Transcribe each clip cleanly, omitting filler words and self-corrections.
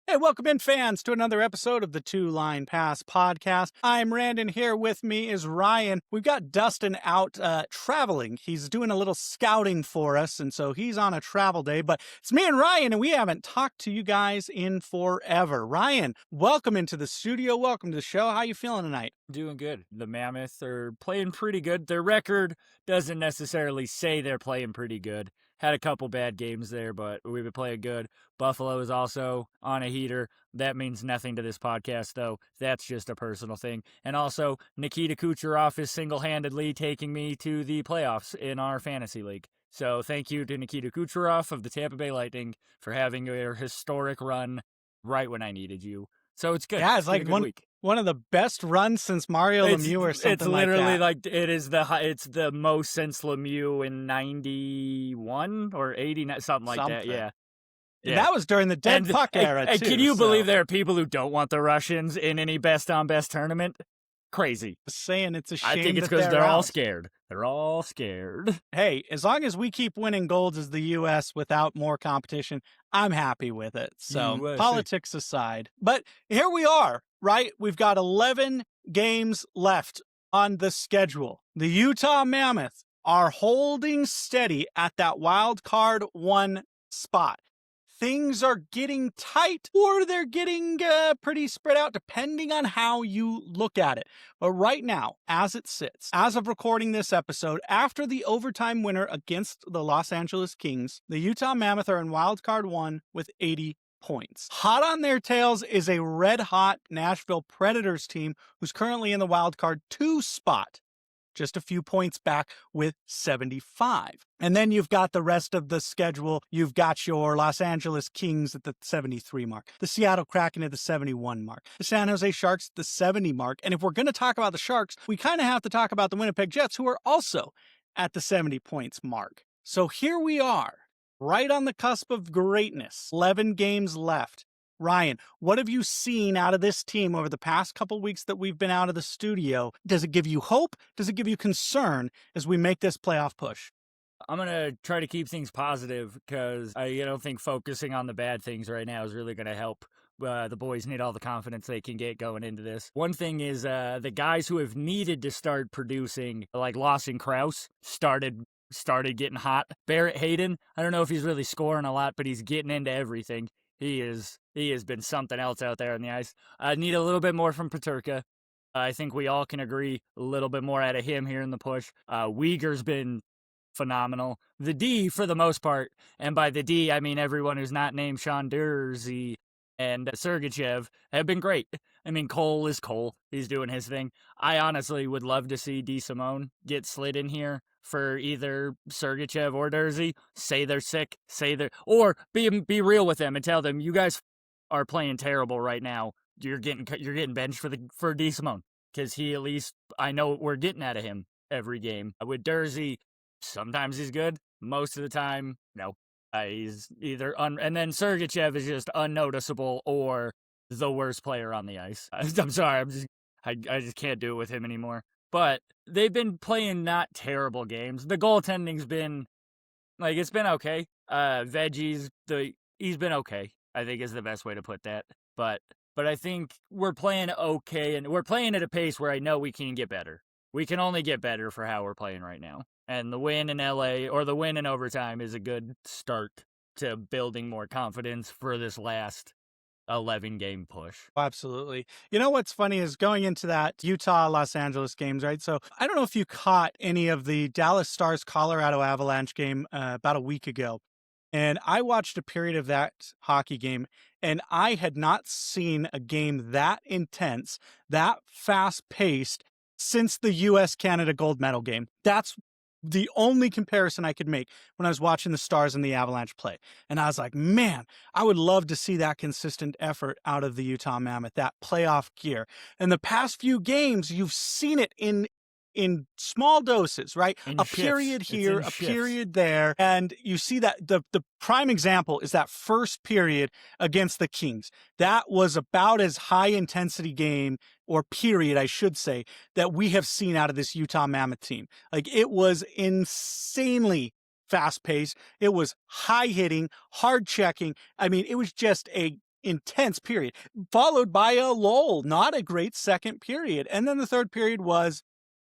Hey, welcome in, fans, to another episode of the Two Line Pass podcast. I'm Randon. Here with me is Ryan. We've got Dustin out traveling. He's doing a little scouting for us, and so he's on a travel day. But it's me and Ryan, and we haven't talked to you guys in forever. Ryan, welcome into the studio. Welcome to the show. How you feeling tonight? Doing good. The Mammoth are playing pretty good. Their record doesn't necessarily say they're playing pretty good. Had a couple bad games there, but we've been playing good. Buffalo is also on a heater. That means nothing to this podcast, though. That's just a personal thing. And also, Nikita Kucherov is single-handedly taking me to the playoffs in our fantasy league. So thank you to Nikita Kucherov of the Tampa Bay Lightning for having your historic run right when I needed you. So it's good. Yeah, it's like one of the best runs since Mario Lemieux or something like that. It's literally like it's the most since Lemieux in 91 or 89, something like that. Yeah. That was during the dead puck era, too. Can you believe there are people who don't want the Russians in any best-on-best tournament? Crazy. Saying it's a shame. I think it's because they're all scared. They're all scared. Hey, as long as we keep winning golds as the U.S. without more competition, I'm happy with it. So USA. Politics aside. But here we are, right? We've got 11 games left on the schedule. The Utah Mammoth are holding steady at that wild card 1 spot. Things are getting tight, or they're getting pretty spread out, depending on how you look at it. But right now, as it sits, as of recording this episode, after the overtime winner against the Los Angeles Kings, the Utah Mammoth are in wildcard 1 with 80 points. Hot on their tails is a red-hot Nashville Predators team who's currently in the wildcard 2 spot, just a few points back with 75. And then you've got the rest of the schedule. You've got your Los Angeles Kings at the 73 mark, the Seattle Kraken at the 71 mark, the San Jose Sharks at the 70 mark. And if we're going to talk about the Sharks, we kind of have to talk about the Winnipeg Jets, who are also at the 70 points mark. So here we are, right on the cusp of greatness. 11 games left. Ryan, what have you seen out of this team over the past couple weeks that we've been out of the studio? Does it give you hope? Does it give you concern as we make this playoff push? I'm going to try to keep things positive because I don't think focusing on the bad things right now is really going to help. The boys need all the confidence they can get going into this. One thing is the guys who have needed to start producing, like Lawson Krause, started getting hot. Barrett Hayden, I don't know if he's really scoring a lot, but he's getting into everything. He has been something else out there on the ice. I need a little bit more from Peterka. I think we all can agree a little bit more out of him here in the push. Uyghur's been phenomenal. The D, for the most part, and by the D, I mean everyone who's not named Sean Dursey and Sergachev, have been great. I mean, Cole is Cole. He's doing his thing. I honestly would love to see D. Simone get slid in here for either Sergachev or Dursey. Say they're sick, or be real with them and tell them, you guys are playing terrible right now. You're getting benched for D. Simone, because he, at least I know what we're getting out of him every game. With Dursey, sometimes he's good. Most of the time, no. He's either and then Sergachev is just unnoticeable or the worst player on the ice. I'm sorry, I just can't do it with him anymore. But they've been playing not terrible games. The goaltending's been, it's been okay. Veggie's, he's been okay, I think is the best way to put that. But I think we're playing okay, and we're playing at a pace where I know we can get better. We can only get better for how we're playing right now. And the win in LA, or the win in overtime, is a good start to building more confidence for this last 11-game push. Absolutely. You know what's funny is going into that Utah-Los Angeles games, right? So I don't know if you caught any of the Dallas Stars-Colorado Avalanche game about a week ago. And I watched a period of that hockey game, and I had not seen a game that intense, that fast-paced since the U.S.-Canada gold medal game. That's the only comparison I could make when I was watching the Stars and the Avalanche play. And I was like, man, I would love to see that consistent effort out of the Utah Mammoth, that playoff gear. And the past few games, you've seen it in small doses, right? In a shifts. Period here, a shifts. Period there. And you see that the prime example is that first period against the Kings. That was about as high intensity game, or period, I should say, that we have seen out of this Utah Mammoth team. Like, it was insanely fast paced. It was high hitting, hard checking. I mean, it was just a intense period, followed by a lull, not a great second period. And then the third period was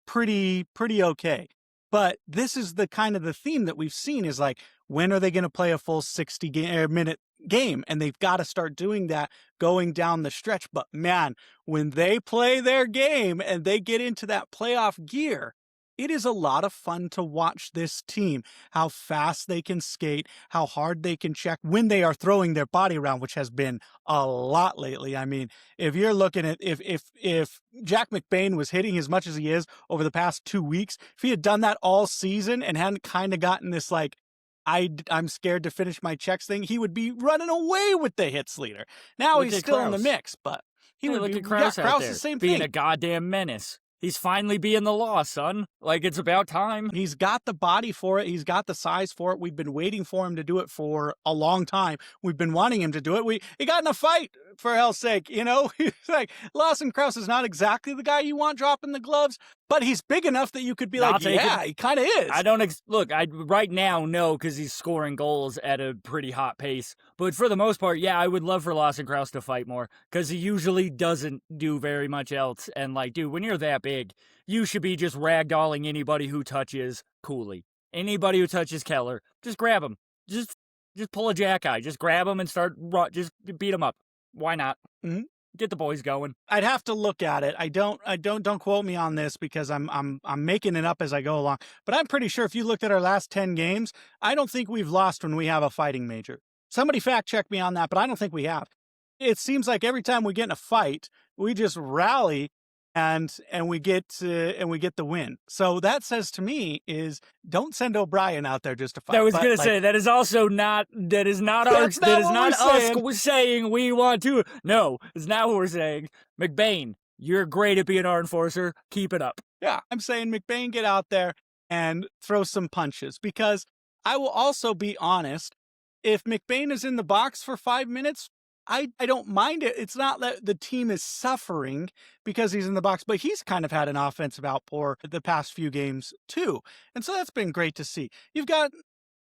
pretty okay. But this is the kind of the theme that we've seen is like, when are they going to play a full 60-minute game? And they've got to start doing that going down the stretch. But man, when they play their game and they get into that playoff gear, it is a lot of fun to watch this team, how fast they can skate, how hard they can check when they are throwing their body around, which has been a lot lately. I mean, if you're looking at if Jack McBain was hitting as much as he is over the past 2 weeks, if he had done that all season and hadn't kind of gotten this like, I'm scared to finish my checks thing, he would be running away with the hits leader. Now he's still in the mix, but he would look be. At Krause out there, the same being thing. a goddamn menace. He's finally being the law, son. Like, it's about time. He's got the body for it. He's got the size for it. We've been waiting for him to do it for a long time. We've been wanting him to do it. He got in a fight, for hell's sake. You know, he's like, Lawson Krause is not exactly the guy you want dropping the gloves, but he's big enough that you could be like, yeah, he kind of is. I don't look. I right now no, because he's scoring goals at a pretty hot pace. But for the most part, yeah, I would love for Lawson Krause to fight more because he usually doesn't do very much else. And like, dude, when you're that big, you should be just ragdolling anybody who touches Cooley. Anybody who touches Keller, just grab him. Just pull a jack eye. Just grab him and just beat him up. Why not? Mm-hmm. Get the boys going. I'd have to look at it. Don't quote me on this because I'm making it up as I go along. But I'm pretty sure if you looked at our last 10 games, I don't think we've lost when we have a fighting major. Somebody fact check me on that, but I don't think we have. It seems like every time we get in a fight, we just rally and we get the win. So that says to me is don't send O'Brien out there just to fight. I was going to say that is also not us saying we want to. No, it's not what we're saying. McBain, you're great at being our enforcer. Keep it up. Yeah, I'm saying McBain, get out there and throw some punches because I will also be honest. If McBain is in the box for 5 minutes, I don't mind it. It's not that the team is suffering because he's in the box, but he's kind of had an offensive outpour the past few games too. And so that's been great to see. You've got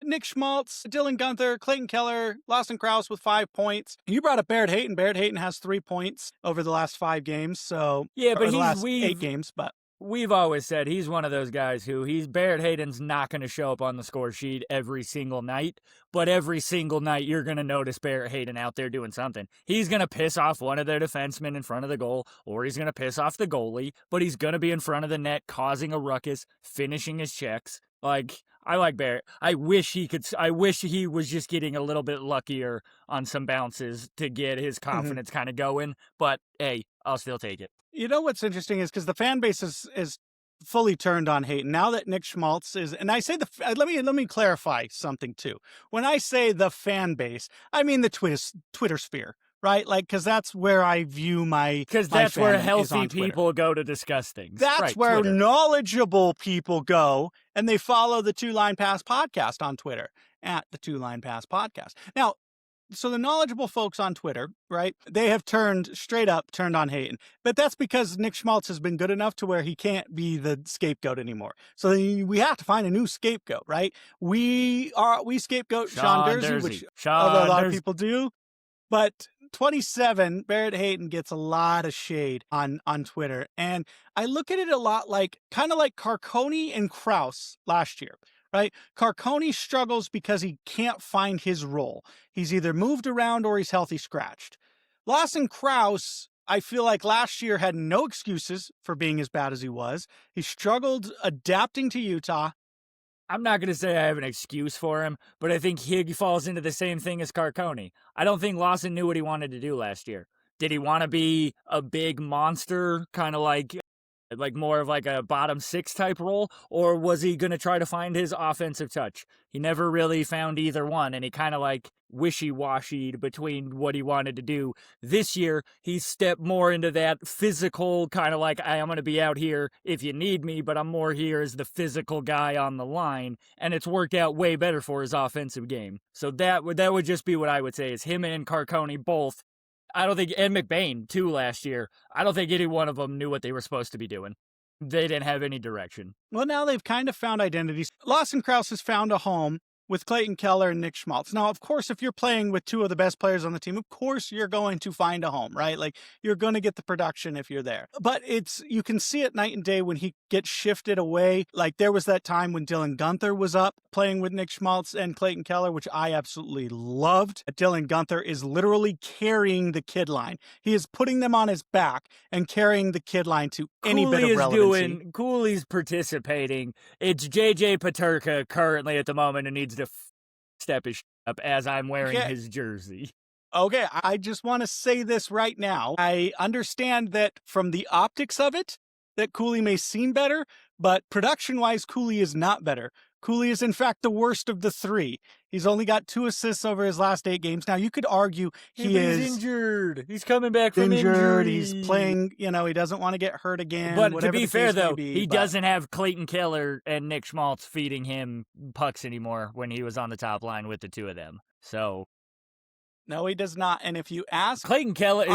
Nick Schmaltz, Dylan Guenther, Clayton Keller, Lawson Krause with 5 points. You brought up Barrett Hayton. Barrett Hayton has 3 points over the last 5 games. So yeah, but the last 8 games, but. We've always said he's one of those guys who Barrett Hayton's not going to show up on the score sheet every single night, but every single night you're going to notice Barrett Hayton out there doing something. He's going to piss off one of their defensemen in front of the goal, or he's going to piss off the goalie, but he's going to be in front of the net causing a ruckus, finishing his checks. Like, I like Barrett. I wish he was just getting a little bit luckier on some bounces to get his confidence kind of going, but hey, I'll still take it. You know what's interesting is because the fan base is fully turned on Hayton now that Nick Schmaltz is, and I say let me clarify something too. When I say the fan base, I mean the Twitter sphere, right? Like because that's where I view because that's where healthy people go to discuss things. That's right, where Twitter. Knowledgeable people go, and they follow the 2 Line Pass podcast on Twitter at the 2 Line Pass podcast. Now. So the knowledgeable folks on Twitter, right, they have turned on Hayton. But that's because Nick Schmaltz has been good enough to where he can't be the scapegoat anymore. So we have to find a new scapegoat, right? We scapegoat Sean Durzi, which a lot of people do. But 27, Barrett Hayton gets a lot of shade on Twitter. And I look at it a lot kind of like Carcone and Krause last year. Right? Carcone struggles because he can't find his role. He's either moved around or he's healthy scratched. Lawson Krause, I feel like last year had no excuses for being as bad as he was. He struggled adapting to Utah. I'm not going to say I have an excuse for him, but I think he falls into the same thing as Carcone. I don't think Lawson knew what he wanted to do last year. Did he want to be a big monster, kind of like more of like a bottom 6 type role, or was he going to try to find his offensive touch? He never really found either one, and he kind of like wishy-washied between what he wanted to do. This year, he stepped more into that physical kind of like, I'm going to be out here if you need me, but I'm more here as the physical guy on the line, and it's worked out way better for his offensive game. So that would just be what I would say is him and Carcone both. I don't think, and McBain, too, last year, I don't think any one of them knew what they were supposed to be doing. They didn't have any direction. Well, now they've kind of found identities. Lawson Krause has found a home with Clayton Keller and Nick Schmaltz. Now, of course, if you're playing with two of the best players on the team, of course you're going to find a home, right? Like, you're going to get the production if you're there. But you can see it night and day when he gets shifted away. Like, there was that time when Dylan Guenther was up playing with Nick Schmaltz and Clayton Keller, which I absolutely loved. Dylan Guenther is literally carrying the kid line. He is putting them on his back and carrying the kid line to any bit of relevancy. Cooley's participating. It's JJ Paterka currently at the moment and needs to step his up as I'm wearing his jersey. Okay, I just want to say this right now. I understand that from the optics of it, that Cooley may seem better, but production-wise, Cooley is not better. Cooley is, in fact, the worst of the three. He's only got 2 assists over his last 8 games. Now, you could argue he's injured. He's coming back from injury. He's playing, he doesn't want to get hurt again. But to be fair, though, he doesn't have Clayton Keller and Nick Schmaltz feeding him pucks anymore when he was on the top line with the 2 of them. So... No, he does not. And if you ask Clayton Keller,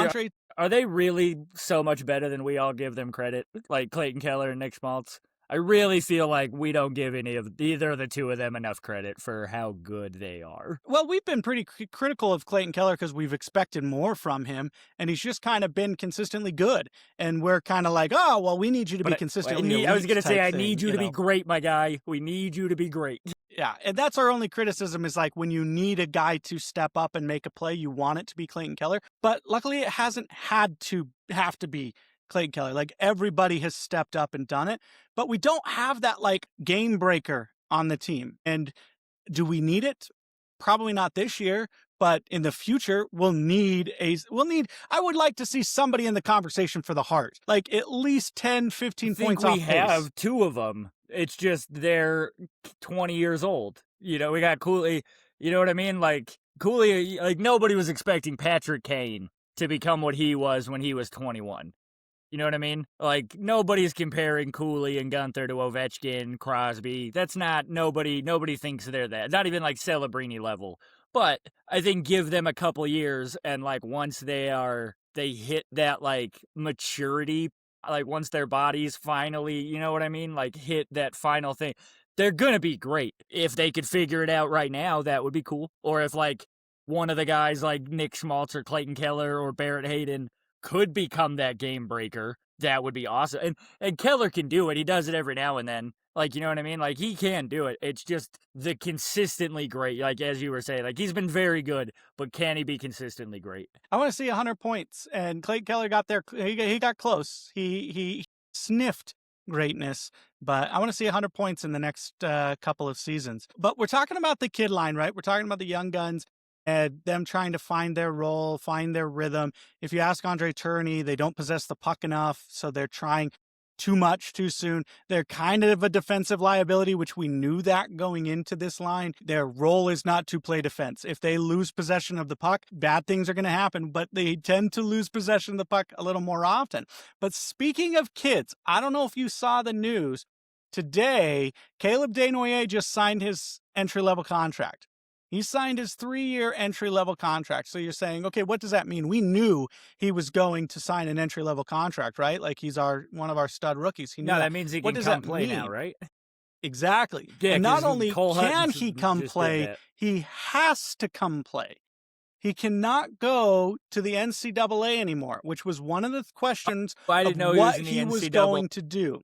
are they really so much better than we all give them credit? Like Clayton Keller and Nick Schmaltz? I really feel like we don't give either of the 2 of them enough credit for how good they are. Well, we've been pretty critical of Clayton Keller because we've expected more from him, and he's just kind of been consistently good. And we're kind of like, oh, well, we need you to be consistently elite. I was going to say, I need you to be great, my guy. We need you to be great. Yeah, and that's our only criticism is like when you need a guy to step up and make a play, you want it to be Clayton Keller. But luckily, it hasn't have to be Clayton Keller. Like, everybody has stepped up and done it. But we don't have that, like, game breaker on the team. And do we need it? Probably not this year. But in the future, I would like to see somebody in the conversation for the Hart. Like, at least 10, 15 points off pace. We have 2 of them. It's just they're 20 years old. We got Cooley. You know what I mean? Like, Cooley, like, nobody was expecting Patrick Kane to become what he was when he was 21. You know what I mean? Like, nobody's comparing Cooley and Guenther to Ovechkin, Crosby. That's not, nobody thinks they're that. Not even like Celebrini level. But I think give them a couple years, and like once they hit that like maturity, like once their bodies finally, you know what I mean? Like hit that final thing, they're gonna be great. If they could figure it out right now, that would be cool. Or if like one of the guys like Nick Schmaltz or Clayton Keller or Barrett Hayden could become that game breaker, that would be awesome. And Keller can do it. He does it every now and then. Like, you know what I mean? Like, he can do it. It's just the consistently great, like, as you were saying. Like, he's been very good, but can he be consistently great? I want to see 100 points, and Clayton Keller got there. He got close. He sniffed greatness, but I want to see 100 points in the next couple of seasons. But we're talking about the kid line, right? We're talking about the young guns and them trying to find their role, find their rhythm. If you ask Andre Tourigny, they don't possess the puck enough, so they're trying too much too soon. They're kind of a defensive liability, which we knew that going into this line. Their role is not to play defense. If they lose possession of the puck, bad things are going to happen, but they tend to lose possession of the puck a little more often. But speaking of kids, I don't know if you saw the news. Today, Caleb Desnoyers just signed his entry-level contract. He signed his 3-year entry-level contract. So you're saying, okay, what does that mean? We knew he was going to sign an entry-level contract, right? Like, he's one of our stud rookies. That means he can come play now, right? Exactly. Yeah, and not only can he come play, he has to come play. He cannot go to the NCAA anymore, which was one of the questions of what he was going to do.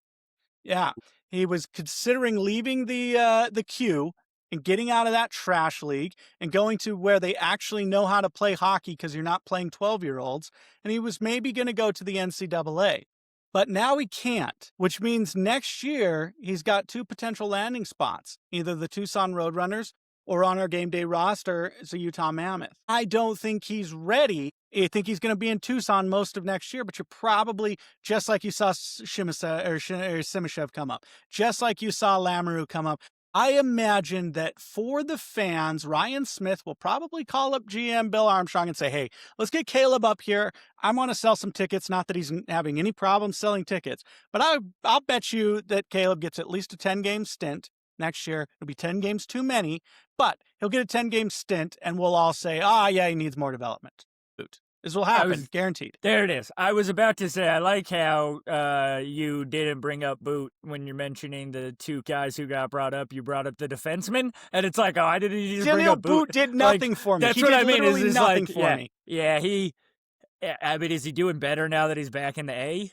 Yeah, he was considering leaving the Q and getting out of that trash league and going to where they actually know how to play hockey because you're not playing 12-year-olds. And he was maybe going to go to the NCAA. But now he can't, which means next year he's got 2 potential landing spots, either the Tucson Roadrunners or on our game day roster, it's a Utah Mammoth. I don't think he's ready. I think he's going to be in Tucson most of next year, but you're probably, just like you saw Simashev come up, just like you saw Lamoureux come up, I imagine that for the fans, Ryan Smith will probably call up GM Bill Armstrong and say, hey, let's get Caleb up here. I want to sell some tickets. Not that he's having any problem selling tickets, but I'll bet you that Caleb gets at least a 10-game stint next year. It'll be 10 games too many, but he'll get a 10-game stint and we'll all say, yeah, he needs more development. This will happen, guaranteed. There it is. I was about to say, I like how you didn't bring up Boot when you're mentioning the two guys who got brought up. You brought up the defenseman, and it's like, oh, I didn't just bring up Boot. Boot did nothing for me. That's what I mean. Is nothing for me. Yeah, I mean, is he doing better now that he's back in the A?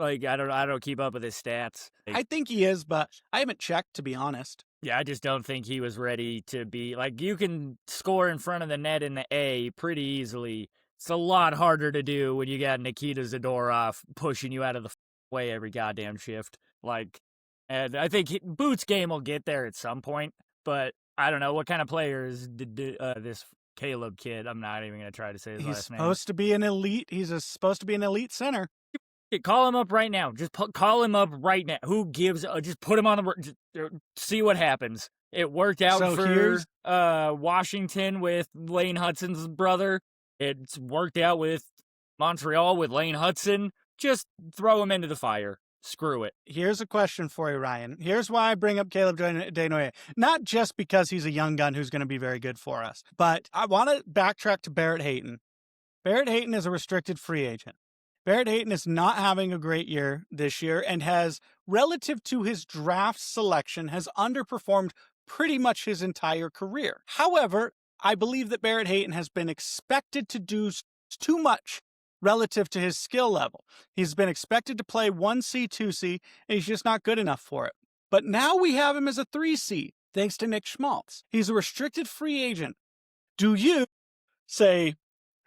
Like, I don't keep up with his stats. I think he is, but I haven't checked, to be honest. Yeah, I just don't think he was ready to be, like, you can score in front of the net in the A pretty easily. It's a lot harder to do when you got Nikita Zadorov pushing you out of the way every goddamn shift. Like, and I think Boot's game will get there at some point, but I don't know what kind of player is this Caleb kid. I'm not even going to try to say his last name. He's supposed to be an elite. Supposed to be an elite center. Call him up right now. Just call him up right now. Who gives? Just put him on the. See what happens. It worked out for Washington with Lane Hudson's brother. It's worked out with Montreal with Lane Hudson. Just throw him into the fire. Screw it. Here's a question for you, Ryan. Here's why I bring up Caleb Desnoyers. Not just because he's a young gun who's going to be very good for us, but I want to backtrack to Barrett Hayton. Barrett Hayton is a restricted free agent. Barrett Hayton is not having a great year this year and has, relative to his draft selection, has underperformed pretty much his entire career. However, I believe that Barrett Hayton has been expected to do too much relative to his skill level. He's been expected to play 1C, 2C, and he's just not good enough for it. But now we have him as a 3C, thanks to Nick Schmaltz. He's a restricted free agent. Do you say,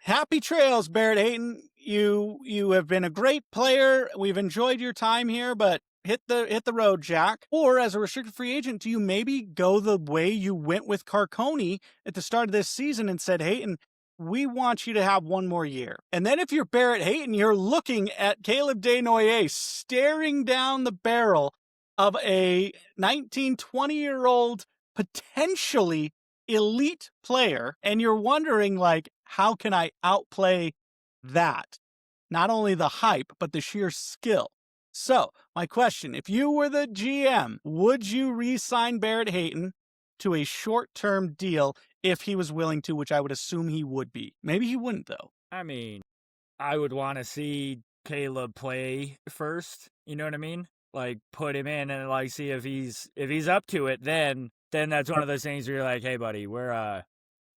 happy trails, Barrett Hayton? You have been a great player. We've enjoyed your time here, but hit the road, Jack. Or as a restricted free agent, do you maybe go the way you went with Carcone at the start of this season and said, Hayton, we want you to have one more year. And then if you're Barrett Hayton, you're looking at Caleb Desnoyers staring down the barrel of a 19, 20-year-old potentially elite player, and you're wondering, like, how can I outplay that? Not only the hype, but the sheer skill. So, my question, if you were the GM, would you re-sign Barrett Hayton to a short-term deal if he was willing to, which I would assume he would be? Maybe he wouldn't, though. I mean, I would want to see Caleb play first, you know what I mean? Like, put him in and, like, see if he's up to it, then that's one of those things where you're like, hey, buddy, where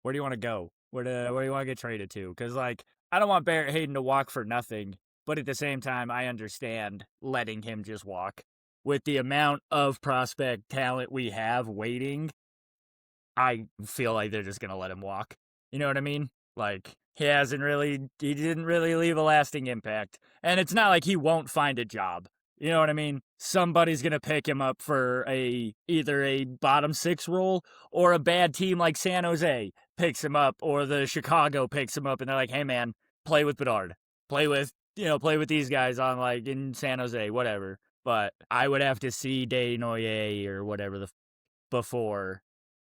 do you want to go? Where do you want to get traded to? Because, like, I don't want Barrett Hayton to walk for nothing, but at the same time, I understand letting him just walk. With the amount of prospect talent we have waiting, I feel like they're just going to let him walk. You know what I mean? Like, he didn't really leave a lasting impact. And it's not like he won't find a job. You know what I mean? Somebody's going to pick him up for either a bottom six role, or a bad team like San Jose picks him up, or the Chicago picks him up, and they're like, hey man, play with Bedard. Play with these guys on, like, in San Jose, whatever. But I would have to see Desnoyers or whatever before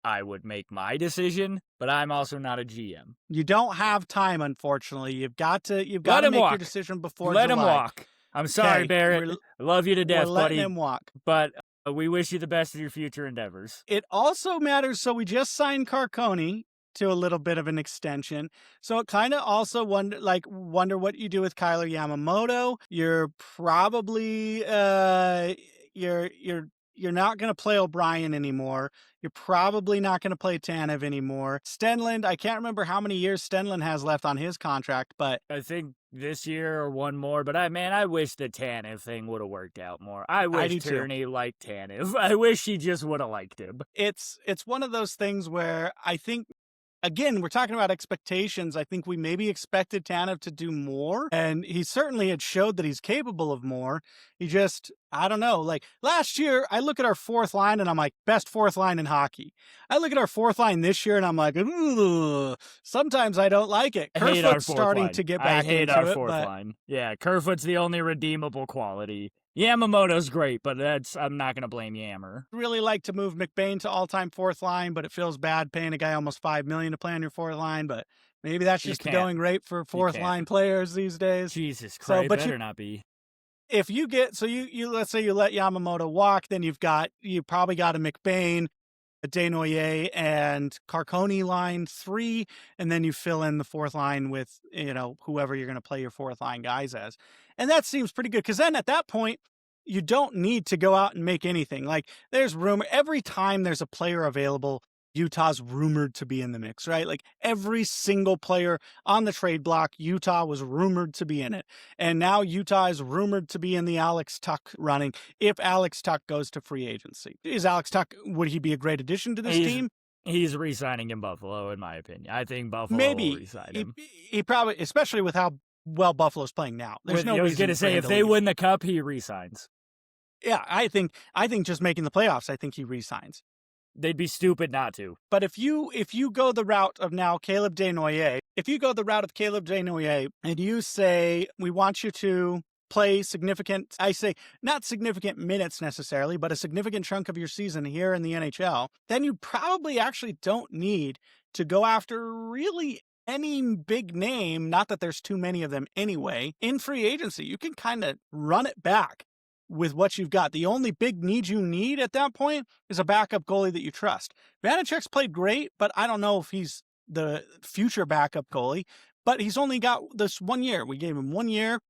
I would make my decision, but I'm also not a GM. You don't have time, unfortunately. You've got to make your decision before July. Let him walk. I'm sorry, Barrett. I love you to death, buddy. We're letting him walk. But we wish you the best in your future endeavors. It also matters. So we just signed Carcone to a little bit of an extension. So it kind of also wonder what you do with Kyler Yamamoto. You're probably you're not going to play O'Brien anymore. You're probably not going to play Tanev anymore. Stenlund, I can't remember how many years Stenlund has left on his contract, but I think this year or one more. But I wish the Tanev thing would have worked out more. I wish Tierney liked Tanev. I wish he just would have liked him. It's one of those things where I think, again, we're talking about expectations. I think we maybe expected Tanev to do more, and he certainly had showed that he's capable of more. He just, I don't know, like last year, I look at our fourth line and I'm like, best fourth line in hockey. I look at our fourth line this year and I'm like, ooh, sometimes I don't like it. Kerfoot's starting to get back into it. I hate our fourth line. Yeah, Kerfoot's the only redeemable quality. Yamamoto's great, but I'm not going to blame Yammer. Really like to move McBain to all-time fourth line, but it feels bad paying a guy almost $5 million to play on your fourth line, but maybe that's just the going rate for fourth line players these days. Jesus Christ, better not be. If you get, so you let's say you let Yamamoto walk, then you probably got a McBain. Desnoyers and Carcone line 3, and then you fill in the fourth line with, whoever you're going to play your fourth line guys as. And that seems pretty good, because then at that point, you don't need to go out and make anything. Like, there's rumor every time there's a player available, Utah's rumored to be in the mix, right? Like, every single player on the trade block, Utah was rumored to be in it. And now Utah is rumored to be in the Alex Tuch running if Alex Tuch goes to free agency. Is Alex Tuch, would he be a great addition to this team? He's re-signing in Buffalo, in my opinion. I think Buffalo will re-sign him. He probably, especially with how well Buffalo's playing now. There's no reason. I was going to say, if they win the Cup, he re-signs. Yeah, I think just making the playoffs, I think he re-signs. They'd be stupid not to. But if you go the route of now Caleb Desnoyers, and you say, we want you to play significant, I say not significant minutes necessarily, but a significant chunk of your season here in the NHL, then you probably actually don't need to go after really any big name, not that there's too many of them anyway, in free agency. You can kind of run it back with what you've got. The only big need you need at that point is a backup goalie that you trust. Vanecek's played great, but I don't know if he's the future backup goalie. But he's only got this 1 year. We gave him 1 year.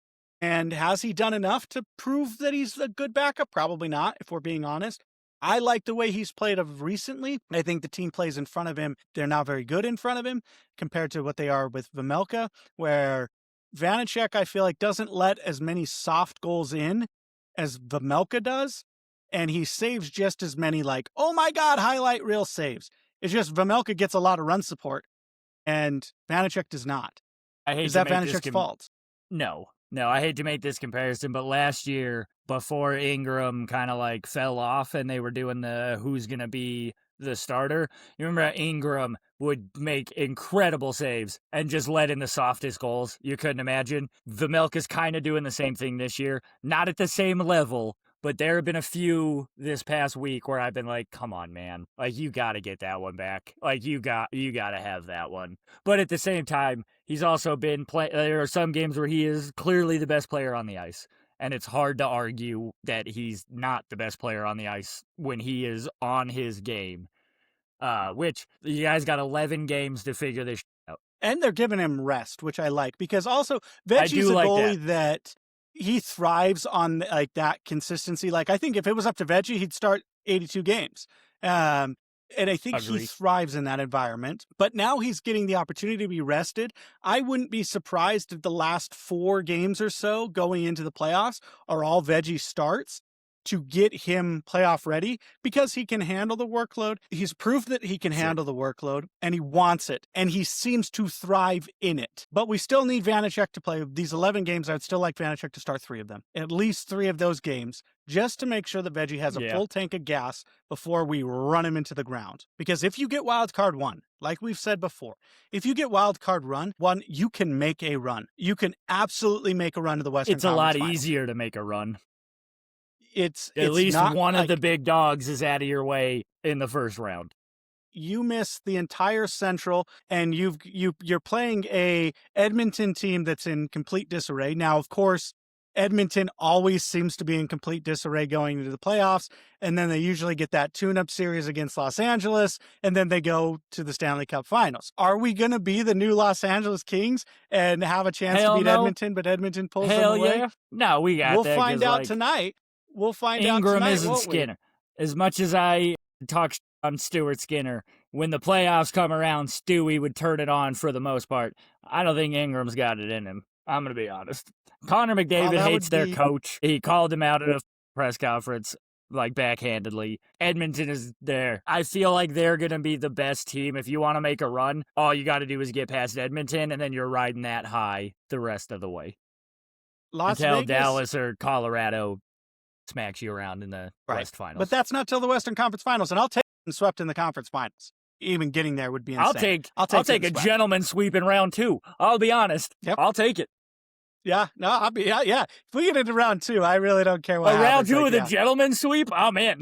And has he done enough to prove that he's a good backup? Probably not, if we're being honest. I like the way he's played of recently. I think the team plays in front of him. They're not very good in front of him compared to what they are with Vejmelka, where Vanecek, I feel like, doesn't let as many soft goals in as Vejmelka does, and he saves just as many, like, oh my God, highlight reel saves. It's just Vejmelka gets a lot of run support, and Vanecek does not. Is that Vanecek's fault? No, I hate to make this comparison, but last year, before Ingram kind of like fell off and they were doing the who's going to be the starter, you remember Ingram would make incredible saves and just let in the softest goals you couldn't imagine. Vejmelka's kind of doing the same thing this year. Not at the same level, but there have been a few this past week where I've been like, come on, man. Like, you got to get that one back. Like, you got to have that one. But at the same time, he's also been there are some games where he is clearly the best player on the ice. And it's hard to argue that he's not the best player on the ice when he is on his game. Which you guys got 11 games to figure this out. And they're giving him rest, which I like, because also Veggie's a goalie that he thrives on like that consistency. Like, I think if it was up to Veggie, he'd start 82 games. And I think he thrives in that environment. But now he's getting the opportunity to be rested. I wouldn't be surprised if the last 4 games or so going into the playoffs are all Veggie starts to get him playoff ready, because he can handle the workload. He's proved that he can handle the workload, and he wants it, and he seems to thrive in it. But we still need Vanecek to play these 11 games. I'd still like Vanecek to start 3 of them, at least 3 of those games, just to make sure that Veggie has a full tank of gas before we run him into the ground. Because if you get wild card 1, like we've said before, if you get wild card 1, you can make a run. You can absolutely make a run to the Western Conference Finals. It's a lot Finals. easier to make a run. It's at least not, one of the big dogs is out of your way in the first round. You miss the entire Central, and you're playing a Edmonton team that's in complete disarray. Now, of course, Edmonton always seems to be in complete disarray going into the playoffs, and then they usually get that tune-up series against Los Angeles, and then they go to the Stanley Cup Finals. Are we going to be the new Los Angeles Kings and have a chance to beat Edmonton, but Edmonton pulls them away? Yeah. No, we got that. We'll find out tonight. We'll find out tonight. Ingram isn't Skinner. As much as I talk on Stuart Skinner, when the playoffs come around, Stewie would turn it on for the most part. I don't think Ingram's got it in him. I'm going to be honest. Connor McDavid hates their coach. He called him out at a press conference, like, backhandedly. Edmonton is there. I feel like they're going to be the best team. If you want to make a run, all you got to do is get past Edmonton, and then you're riding that high the rest of the way. Until Dallas or Colorado smacks you around in the West Finals. But that's not till the Western Conference Finals, and I'll take them swept in the Conference Finals. Even getting there would be insane. I'll take a gentleman sweep in round 2. I'll be honest. Yep. I'll take it. Yeah, no, I'll be yeah. If we get into round 2, I really don't care what happens. Round 2 with a gentleman sweep? I'm in.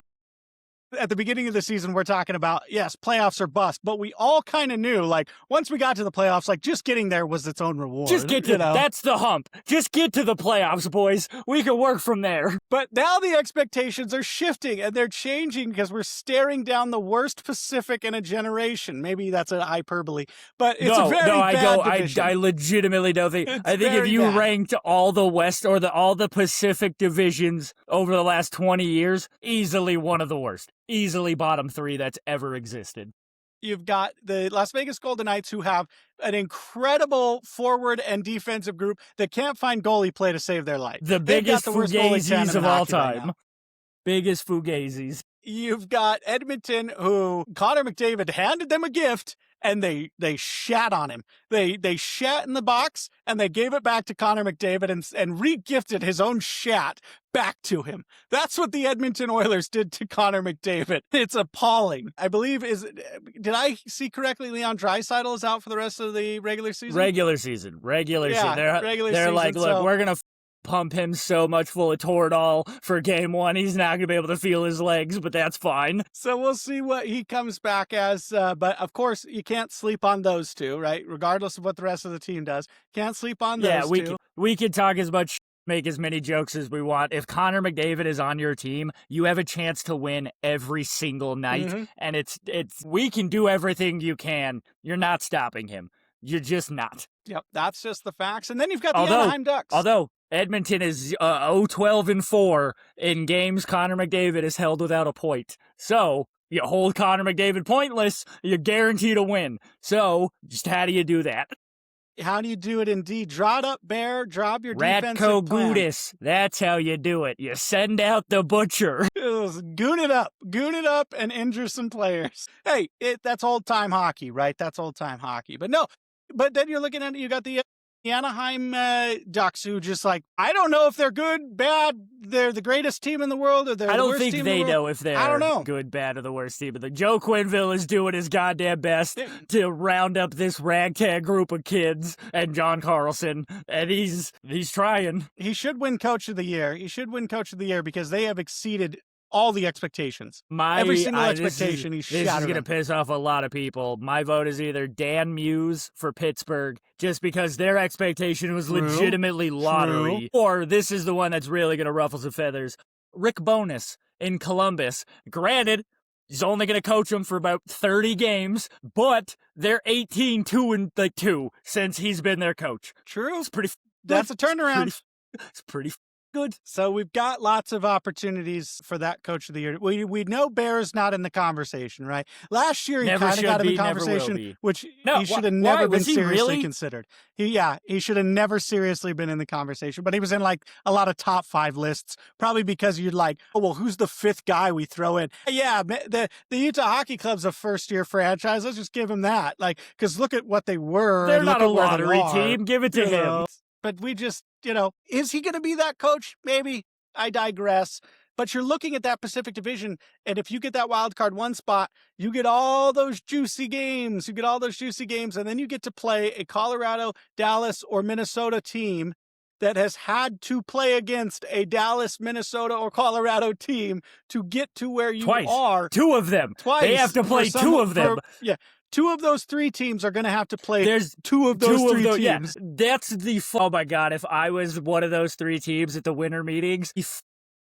At the beginning of the season, we're talking about, yes, playoffs are bust, but we all kind of knew, like, once we got to the playoffs, like, just getting there was its own reward. Just get to, that's the hump. Just get to the playoffs, boys. We can work from there. But now the expectations are shifting, and they're changing because we're staring down the worst Pacific in a generation. Maybe that's an hyperbole, but it's a very bad division. I legitimately don't think. I think if you ranked all the West or all the Pacific divisions over the last 20 years, easily one of the worst. Easily bottom 3 that's ever existed. You've got the Las Vegas Golden Knights, who have an incredible forward and defensive group that can't find goalie play to save their life. The biggest fugazis of all time. Biggest fugazis. You've got Edmonton, who Connor McDavid handed them a gift, and they shat on him. They shat in the box, and they gave it back to Connor McDavid and re-gifted his own shat back to him. That's what the Edmonton Oilers did to Connor McDavid. It's appalling. I believe, did I see correctly, Leon Draisaitl is out for the rest of the regular season? Regular season. Regular season. They're like, look, we're going to pump him so much full of Toradol for game 1. He's not going to be able to feel his legs, but that's fine. So we'll see what he comes back as. But of course, you can't sleep on those two, right? Regardless of what the rest of the team does. Can't sleep on those two. We can talk as much, make as many jokes as we want. If Connor McDavid is on your team, you have a chance to win every single night. Mm-hmm. And it's we can do everything you can. You're not stopping him. You're just not. Yep, that's just the facts. And then you've got the Anaheim Ducks. Although Edmonton is 0-12-4 in games Connor McDavid is held without a point. So you hold Connor McDavid pointless, you're guaranteed to win. So just how do you do that? How do you do it indeed? Draw it up, Bear. Drop your defensive plan. Ratko Gudas. That's how you do it. You send out the butcher. Goon it up and injure some players. Hey, that's old-time hockey, right? That's old-time hockey. But no, but then you're looking at it, you got the Anaheim Ducks, who just like, I don't know if they're good, bad, they're the greatest team in the world, or they're the worst team in the world. I don't think they know if they're good, bad, or the worst team. But Joe Quenneville is doing his goddamn best to round up this ragtag group of kids and John Carlson, and he's trying. He should win Coach of the Year. He should win Coach of the Year because they have exceeded all the expectations. Every single expectation he's shattered. This is going to piss off a lot of people. My vote is either Dan Muse for Pittsburgh, just because their expectation was legitimately lottery, or this is the one that's really going to ruffle some feathers. Rick Bowness in Columbus. Granted, he's only going to coach them for about 30 games, but they're 18-2 since he's been their coach. True. It's pretty. That's a turnaround. It's pretty good. So we've got lots of opportunities for that Coach of the Year. We know Bear's not in the conversation, right? Last year he kind of got in the conversation, which he should have never been seriously considered. He should have never seriously been in the conversation, but he was in like a lot of top 5 lists, probably because you'd like, oh, well, who's the 5th guy we throw in? Yeah, the Utah Hockey Club's a first-year franchise. Let's just give him that. Like, because look at what they were. They're not a lottery team. Give it to him. But we just, is he going to be that coach? Maybe. I digress. But you're looking at that Pacific Division, and if you get that wild card 1 spot, you get all those juicy games. And then you get to play a Colorado, Dallas, or Minnesota team that has had to play against a Dallas, Minnesota, or Colorado team to get to where you are. 2 of them. Twice. They have to play 2 of them. 2 of those 3 teams are going to have to play. There's 2 of those 3 teams. Yeah, that's oh my God, if I was one of those 3 teams at the winter meetings,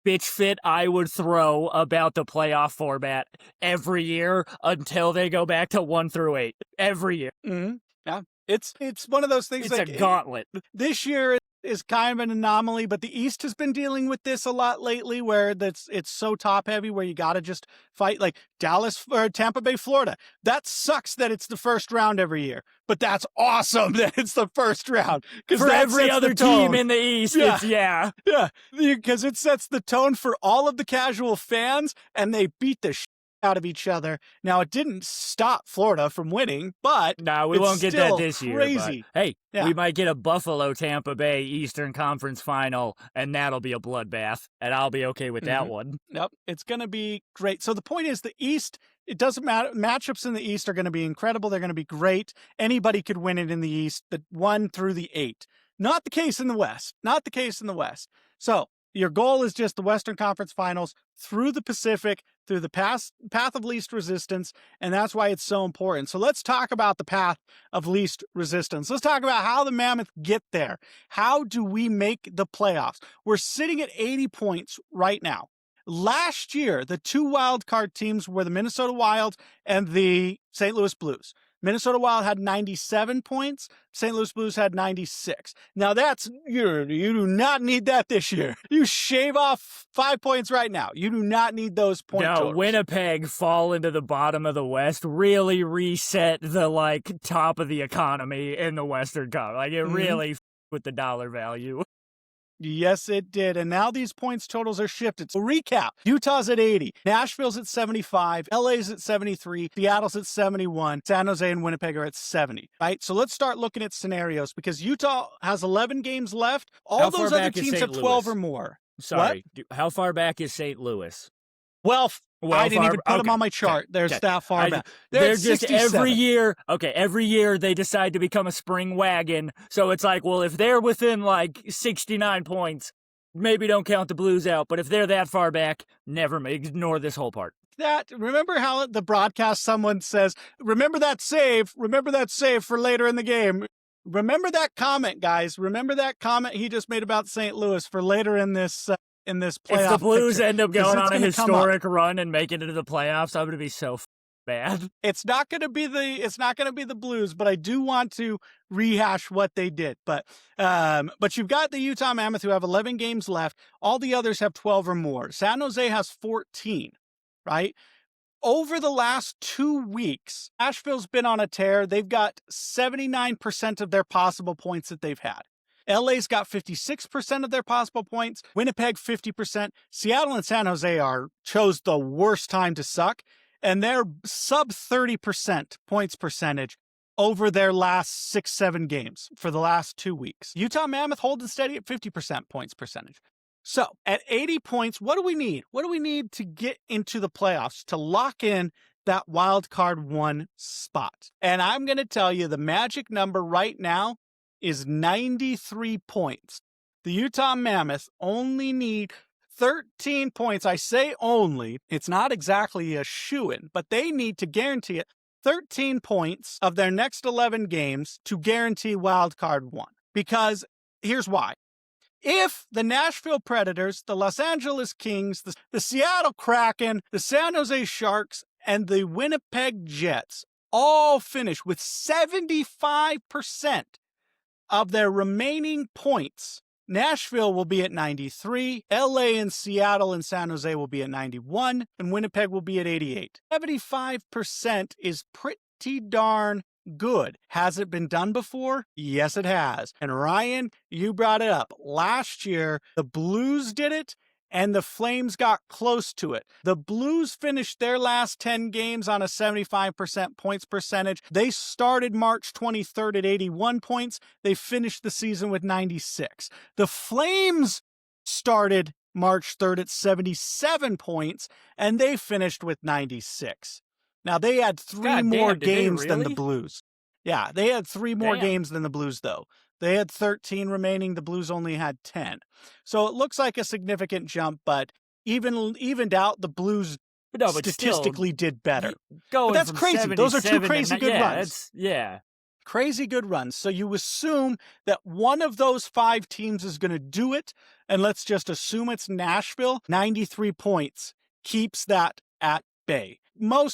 bitch fit I would throw about the playoff format every year until they go back to 1-8. Every year. Mm-hmm. Yeah. It's one of those things. It's like a gauntlet. This year is kind of an anomaly, but the East has been dealing with this a lot lately, where it's so top heavy, where you got to just fight, like Dallas or Tampa Bay, Florida. That sucks that it's the first round every year, but that's awesome that it's the first round, because for every other team in the East, because it sets the tone for all of the casual fans, and they beat the out of each other. Now, it didn't stop Florida from winning, but we won't get that this year. Crazy. Hey, we might get a Buffalo Tampa Bay Eastern Conference final, and that'll be a bloodbath, and I'll be okay with that one. Nope, it's going to be great. So the point is, the East, it doesn't matter. Matchups in the East are going to be incredible. They're going to be great. Anybody could win it in the East, the 1 through the 8. Not the case in the West. So Your goal is just the Western Conference Finals through the Pacific, through the path of least resistance, and that's why it's so important. So let's talk about the path of least resistance. Let's talk about how the Mammoth get there. How do we make the playoffs? We're sitting at 80 points right now. Last year, the two wild card teams were the Minnesota Wild and the St. Louis Blues. Minnesota Wild had 97 points. St. Louis Blues had 96. Now you do not need that this year. You shave off 5 points right now. You do not need those points. No, Winnipeg fall into the bottom of the West really reset the top of the economy in the Western Cup. It really with the dollar value. Yes, it did. And now these points totals are shifted. So recap. Utah's at 80. Nashville's at 75. LA's at 73. Seattle's at 71. San Jose and Winnipeg are at 70. Right? So let's start looking at scenarios because Utah has 11 games left. All those other teams have 12 or more. Sorry. What? How far back is St. Louis? Well, I didn't even put them on my chart. They're that far back. They're just 67. Every year they decide to become a spring wagon. So it's if they're within 69 points, maybe don't count the Blues out. But if they're that far back, ignore this whole part. Remember how the broadcast someone says, remember that save for later in the game. Remember that comment, guys. Remember that comment he just made about St. Louis for later in this playoff. If the Blues end up going on a historic run and making it to the playoffs, I'm going to be so bad. It's not going to be the Blues, but I do want to rehash what they did. But you've got the Utah Mammoth who have 11 games left. All the others have 12 or more. San Jose has 14, right? Over the last 2 weeks, Nashville's been on a tear. They've got 79% of their possible points that they've had. LA's got 56% of their possible points. Winnipeg, 50%. Seattle and San Jose chose the worst time to suck, and they're sub 30% points percentage over their last 6-7 games for the last 2 weeks. Utah Mammoth holding steady at 50% points percentage. So at 80 points, what do we need? What do we need to get into the playoffs to lock in that wild card 1 spot? And I'm going to tell you the magic number right now is 93 points. The Utah Mammoth only need 13 points. I say only. It's not exactly a shoo-in, but they need to guarantee it 13 points of their next 11 games to guarantee wild card 1. Because here's why. If the Nashville Predators, the Los Angeles Kings, the Seattle Kraken, the San Jose Sharks, and the Winnipeg Jets all finish with 75% of their remaining points, Nashville will be at 93, LA and Seattle and San Jose will be at 91, and Winnipeg will be at 88. 75% is pretty darn good. Has it been done before? Yes, it has. And Ryan, you brought it up. Last year, the Blues did it, and the Flames got close to it. The Blues finished their last 10 games on a 75% points percentage. They started March 23rd at 81 points. They finished the season with 96. The Flames started March 3rd at 77 points, and they finished with 96. Now, they had three more games than the Blues. Yeah, they had 3 more games than the Blues, though. They had 13 remaining. The Blues only had 10. So it looks like a significant jump, but evened out, the Blues statistically did better. But that's crazy. Those are 2 crazy good runs. Crazy good runs. So you assume that one of those 5 teams is going to do it, and let's just assume it's Nashville. 93 points keeps that at bay.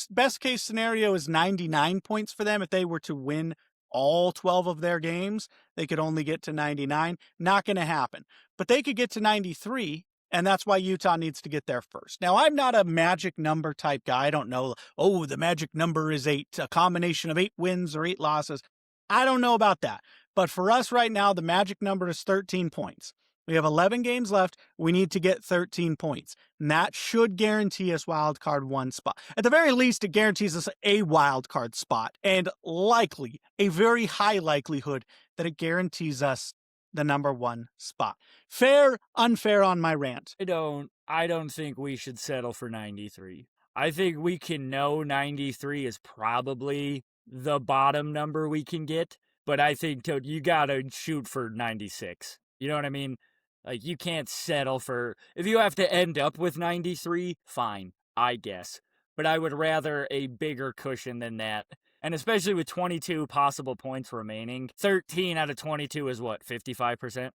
Best case scenario is 99 points for them if they were to win all 12 of their games. They could only get to 99. Not going to happen. But they could get to 93, and that's why Utah needs to get there first. Now, I'm not a magic number type guy. I don't know, the magic number is 8, a combination of 8 wins or 8 losses. I don't know about that. But for us right now, the magic number is 13 points. We have 11 games left. We need to get 13 points. And that should guarantee us wild card 1 spot. At the very least, it guarantees us a wild card spot, and likely, a very high likelihood that it guarantees us the number 1 spot. Fair, unfair on my rant? I don't think we should settle for 93. I think we can know 93 is probably the bottom number we can get, but I think you got to shoot for 96. You know what I mean? Like, you can't settle for... If you have to end up with 93, fine, I guess. But I would rather a bigger cushion than that. And especially with 22 possible points remaining, 13 out of 22 is what, 55%?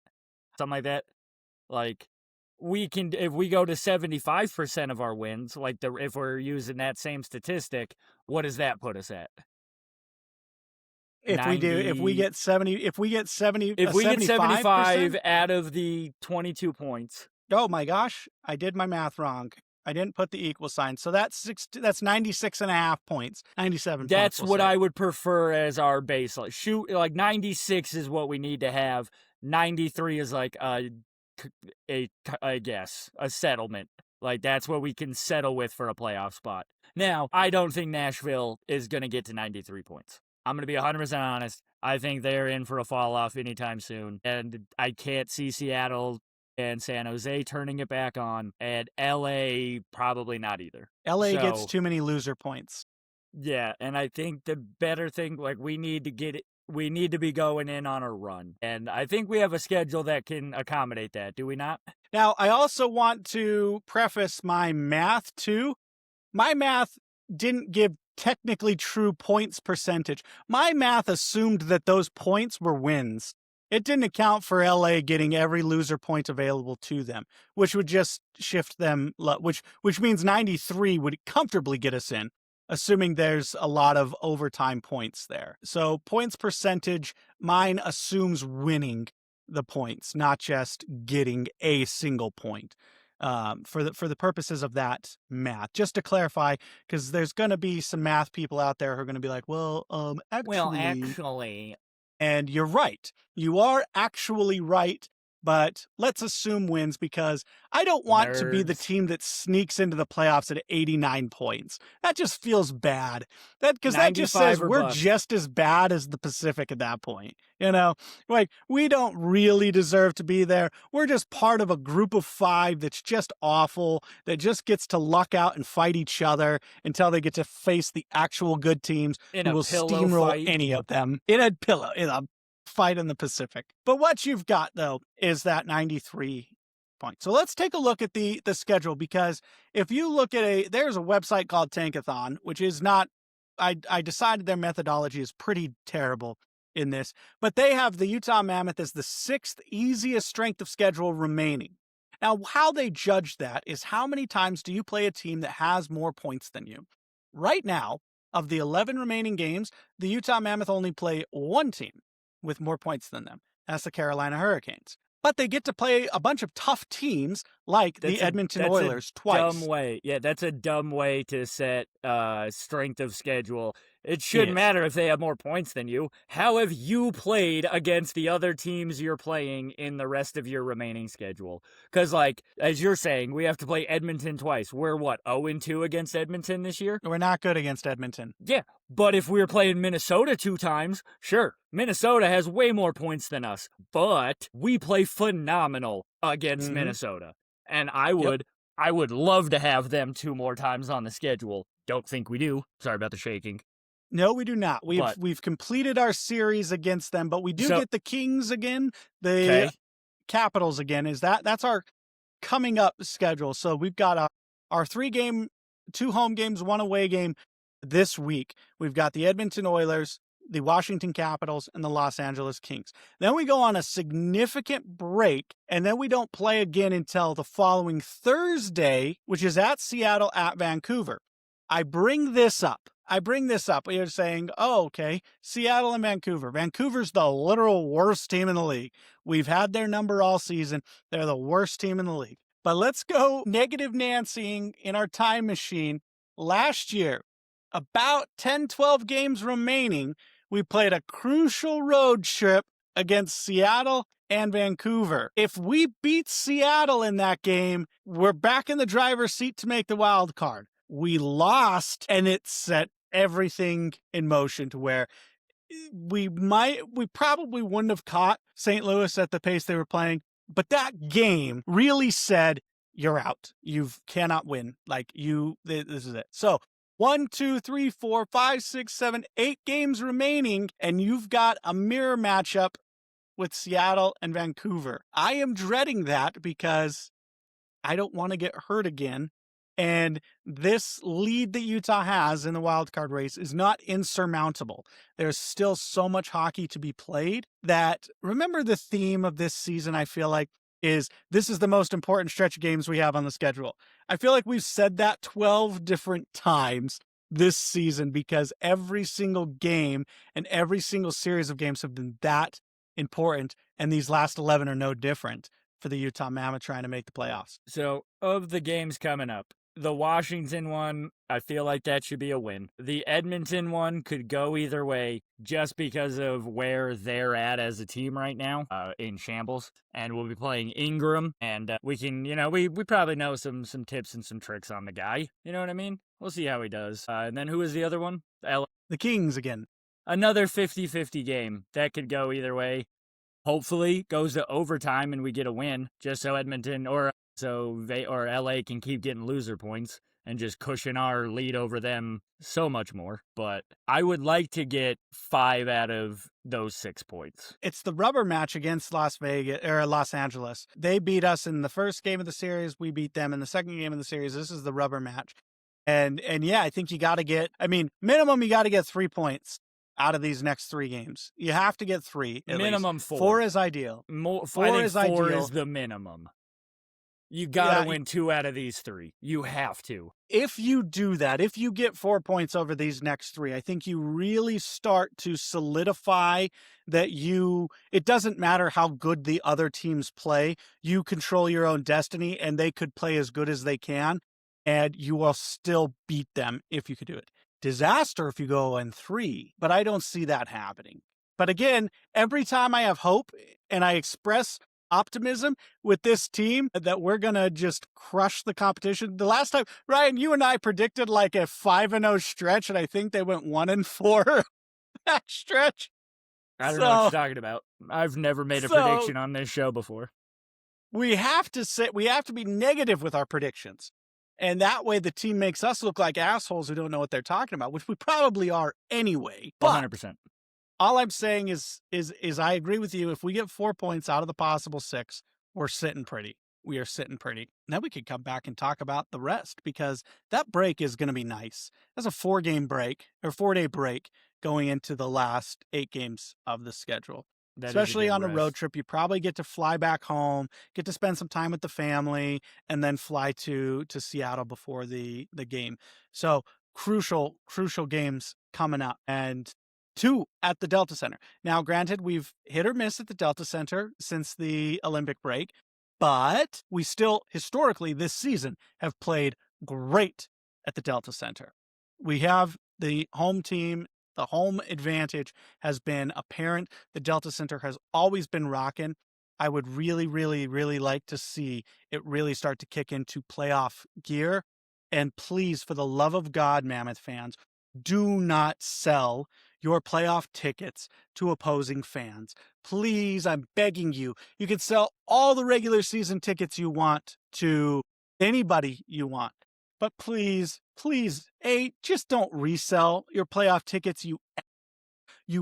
Something like that? Like, we can, if we go to 75% of our wins, like if we're using that same statistic, what does that put us at? If we get 75 out of the 22 points. Oh my gosh, I did my math wrong. I didn't put the equal sign. So that's 96 and a half points. 97 That's points. What I would prefer as our baseline. Shoot, like 96 is what we need to have. 93 is like I guess, a settlement. Like, that's what we can settle with for a playoff spot. Now, I don't think Nashville is going to get to 93 points. I'm going to be 100% honest. I think they're in for a fall off anytime soon. And I can't see Seattle and San Jose turning it back on. And LA, probably not either. LA gets too many loser points. Yeah, and I think the better thing, like, we need to be going in on a run. And I think we have a schedule that can accommodate that. Do we not? Now, I also want to preface my math, too. My math didn't give technically true points percentage. My math assumed that those points were wins. It didn't account for LA getting every loser point available to them, which would just shift them, which means 93 would comfortably get us in, assuming there's a lot of overtime points there. So points percentage, mine assumes winning the points, not just getting a single point. For the purposes of that math, just to clarify, because there's going to be some math people out there who are going to be like, actually, and you're right. You are actually right. But let's assume wins, because I don't want to be the team that sneaks into the playoffs at 89 points. That just feels bad. Because that just says we're just as bad as the Pacific at that point. You know, like, we don't really deserve to be there. We're just part of a group of 5 that's just awful, that just gets to luck out and fight each other until they get to face the actual good teams who will steamroll any of them in a fight in the Pacific. But what you've got, though, is that 93 points. So let's take a look at the schedule, because if you look at there's a website called Tankathon, which is not, I decided their methodology is pretty terrible in this, but they have the Utah Mammoth as the 6th easiest strength of schedule remaining. Now, how they judge that is how many times do you play a team that has more points than you. Right now, of the 11 remaining games, the Utah Mammoth only play one team with more points than them. That's the Carolina Hurricanes. But they get to play a bunch of tough teams like the Edmonton Oilers twice. Dumb way. Yeah, that's a dumb way to set strength of schedule. It shouldn't matter if they have more points than you. How have you played against the other teams you're playing in the rest of your remaining schedule? Because, like, as you're saying, we have to play Edmonton twice. We're, 0-2 against Edmonton this year? We're not good against Edmonton. Yeah, but if we were playing Minnesota 2 times, sure, Minnesota has way more points than us, but we play phenomenal against Minnesota. And I would love to have them 2 more times on the schedule. Don't think we do. Sorry about the shaking. No, we do not. We've completed our series against them, but we do get the Kings again, the Capitals again. That's our coming up schedule. So we've got our 3-game, 2 home games, 1 away game this week. We've got the Edmonton Oilers, the Washington Capitals, and the Los Angeles Kings. Then we go on a significant break, and then we don't play again until the following Thursday, which is at Seattle, at Vancouver. I bring this up. You're saying, oh, okay, Seattle and Vancouver. Vancouver's the literal worst team in the league. We've had their number all season. They're the worst team in the league. But let's go negative Nancying in our time machine. Last year, about 10, 12 games remaining, we played a crucial road trip against Seattle and Vancouver. If we beat Seattle in that game, we're back in the driver's seat to make the wild card. We lost, and it set everything in motion to where we probably wouldn't have caught St. Louis at the pace they were playing, but that game really said, you're out. You cannot win. This is it. So 1, 2, 3, 4, 5, 6, 7, 8 games remaining, and you've got a mirror matchup with Seattle and Vancouver. I am dreading that because I don't want to get hurt again. And this lead that Utah has in the wild card race is not insurmountable. There's still so much hockey to be played that, remember, the theme of this season, I feel like, is this is the most important stretch of games we have on the schedule. I feel like we've said that 12 different times this season because every single game and every single series of games have been that important, and these last 11 are no different for the Utah Mammoth trying to make the playoffs. So, of the games coming up, the Washington one, I feel like that should be a win. The Edmonton one could go either way just because of where they're at as a team right now, in shambles. And we'll be playing Ingram, and we can, we probably know some tips and some tricks on the guy. You know what I mean? We'll see how he does. And then who was the other one? The Kings again. Another 50-50 game. That could go either way. Hopefully goes to overtime and we get a win, just so Edmonton or LA can keep getting loser points and just cushion our lead over them so much more. But I would like to get 5 out of those 6 points. It's the rubber match against Los Angeles. They beat us in the first game of the series. We beat them in the second game of the series. This is the rubber match. And yeah, I think you got to get, minimum you got to get 3 points out of these next 3 games. You have to get 3. Minimum least. 4. 4 is ideal. 4 is the minimum. You got to win 2 out of these 3. You have to. If you do that, if you get 4 points over these next 3, I think you really start to solidify that it doesn't matter how good the other teams play. You control your own destiny, and they could play as good as they can, and you will still beat them if you could do it. Disaster if you go in 3, but I don't see that happening. But again, every time I have hope and I express optimism with this team that we're going to just crush the competition. The last time, Ryan, you and I predicted like a 5-0 stretch, and I think they went 1-4 that stretch. I don't know what you're talking about. I've never made a prediction on this show before. We have to be negative with our predictions. And that way the team makes us look like assholes who don't know what they're talking about, which we probably are anyway. But 100%. All I'm saying is I agree with you. If we get 4 points out of the possible 6, we're sitting pretty. We are sitting pretty. Now we could come back and talk about the rest because that break is going to be nice. That's a 4-game break or 4-day break going into the last 8 games of the schedule. Especially on a road trip, you probably get to fly back home, get to spend some time with the family, and then fly to Seattle before the game. So crucial games coming up, and 2 at the Delta Center. Now, granted, we've hit or miss at the Delta Center since the Olympic break, but we still, historically, this season, have played great at the Delta Center. We have the home team. The home advantage has been apparent. The Delta Center has always been rocking. I would really, really, really like to see it really start to kick into playoff gear. And please, for the love of God, Mammoth fans, do not sell your playoff tickets to opposing fans. Please, I'm begging you. You can sell all the regular season tickets you want to anybody you want. But please, just don't resell your playoff tickets, you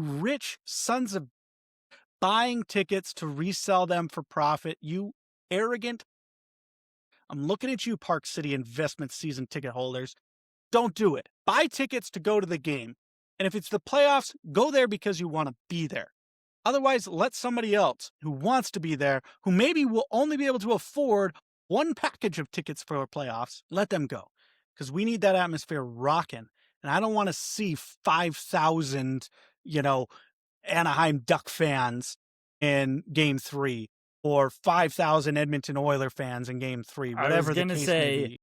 rich sons of buying tickets to resell them for profit, you arrogant. I'm looking at you, Park City investment season ticket holders. Don't do it. Buy tickets to go to the game. And if it's the playoffs, go there because you want to be there. Otherwise, let somebody else who wants to be there, who maybe will only be able to afford 1 package of tickets for playoffs, let them go. Because we need that atmosphere rocking. And I don't want to see 5,000, Anaheim Duck fans in Game 3 or 5,000 Edmonton Oiler fans in Game 3, whatever the case may be.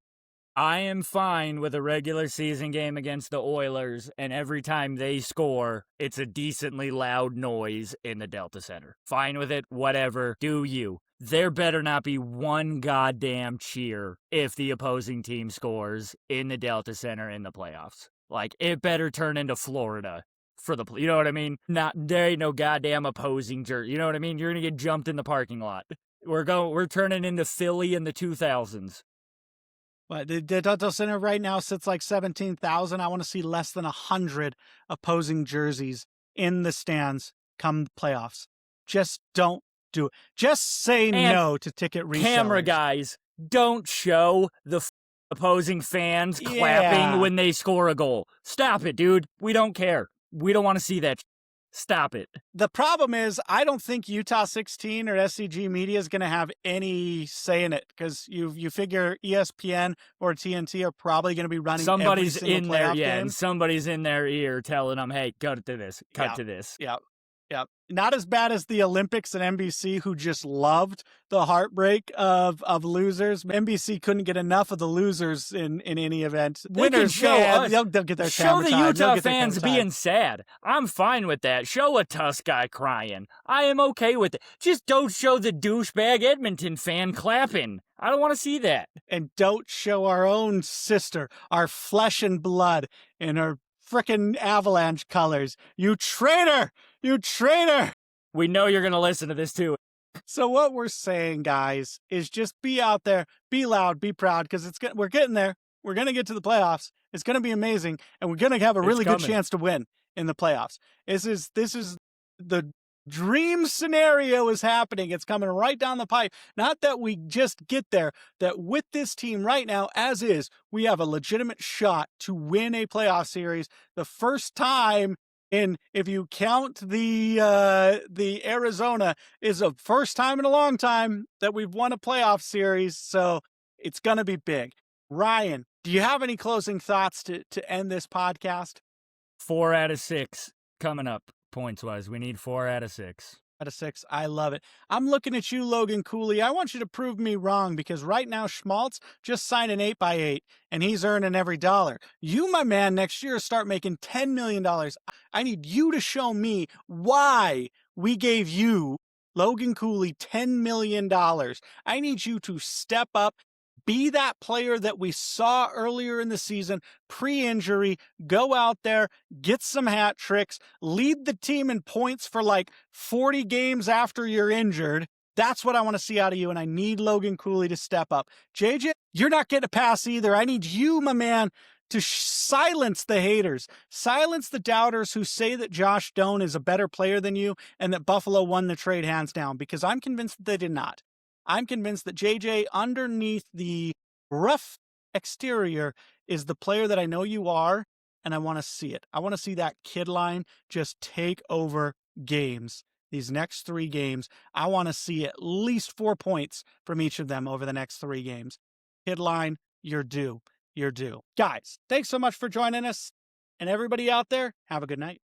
I am fine with a regular season game against the Oilers, and every time they score, it's a decently loud noise in the Delta Center. Fine with it, whatever, do you. There better not be one goddamn cheer if the opposing team scores in the Delta Center in the playoffs. Like, it better turn into Florida for the, you know what I mean? There ain't no goddamn opposing jersey, you know what I mean? You're gonna get jumped in the parking lot. We're turning into Philly in the 2000s. But the Delta Center right now sits like 17,000. I want to see less than 100 opposing jerseys in the stands come playoffs. Just don't do it. Just say no to ticket resellers. Camera guys, don't show the opposing fans clapping when they score a goal. Stop it, dude. We don't care. We don't want to see that. Stop it. The problem is, I don't think Utah 16 or SCG Media is going to have any say in it, because you figure ESPN or TNT are probably going to be running somebody's every single playoff game. And somebody's in their ear telling them, hey, go to this, cut to this. Yeah. Not as bad as the Olympics and NBC, who just loved the heartbreak of losers. NBC couldn't get enough of the losers in any event. Winners, they'll get their show the Utah fans being sad. I'm fine with that. Show a Tusk guy crying. I am okay with it. Just don't show the douchebag Edmonton fan clapping. I don't want to see that. And don't show our own sister, our flesh and blood, in her frickin' Avalanche colors. You traitor! You traitor! We know you're going to listen to this too. So what we're saying, guys, is just be out there, be loud, be proud, because we're getting there. We're going to get to the playoffs. It's going to be amazing, and we're going to have a really good chance to win in the playoffs. This is the dream scenario is happening. It's coming right down the pipe. Not that we just get there, that with this team right now, as is, we have a legitimate shot to win a playoff series. The first time in, if you count the Arizona, is the first time in a long time that we've won a playoff series. So it's going to be big. Ryan, do you have any closing thoughts to end this podcast? 4 out of 6 coming up. Points-wise, we need 4 out of 6. Out of 6. I love it. I'm looking at you, Logan Cooley. I want you to prove me wrong, because right now Schmaltz just signed an 8x8 and he's earning every dollar. You, my man, next year start making $10 million. I need you to show me why we gave you, Logan Cooley, $10 million. I need you to step up, be that player that we saw earlier in the season, pre-injury, go out there, get some hat tricks, lead the team in points for like 40 games after you're injured. That's what I want to see out of you, and I need Logan Cooley to step up. JJ, you're not getting a pass either. I need you, my man, to silence the haters, silence the doubters who say that Josh Doan is a better player than you and that Buffalo won the trade hands down, because I'm convinced that they did not. I'm convinced that JJ, underneath the rough exterior, is the player that I know you are, and I want to see it. I want to see that kid line just take over games. These next 3 games, I want to see at least 4 points from each of them over the next 3 games. Kid line, you're due. You're due. Guys, thanks so much for joining us. And everybody out there, have a good night.